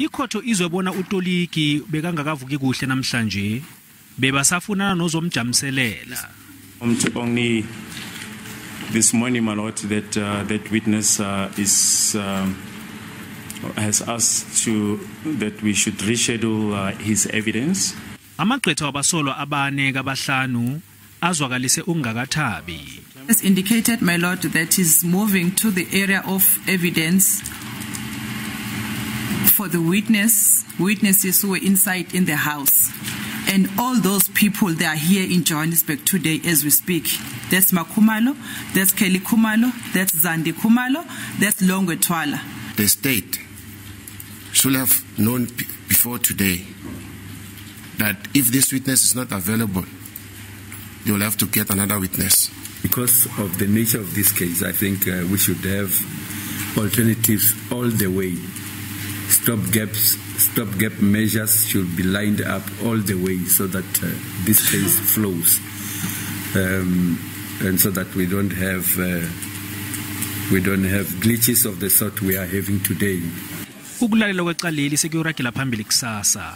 Ikhotho izobona uToliki bekangakavuki kuhle namhlanje bebasafunana nozomjamiselela. Only this morning, my lord, that witness has asked that we should reschedule his evidence. Amagqwetha wabasolwa abane kabahlanu azwakalise ungakathabi. Has indicated, my lord, that is moving to the area of evidence for the witnesses who were inside in the house. And all those people, they are here in Johannesburg today as we speak. That's Makumalo, that's Kelly Kumalo, that's Zandi Kumalo, that's Longwe Twala. The state should have known before today that if this witness is not available, they will have to get another witness. Because of the nature of this case, I think we should have alternatives all the way. Stopgap measures should be lined up all the way so that this case flows, and so that we don't have glitches of the sort we are having today. Ukulalelwa kwecaleli sekuyoragela phambili kusasa.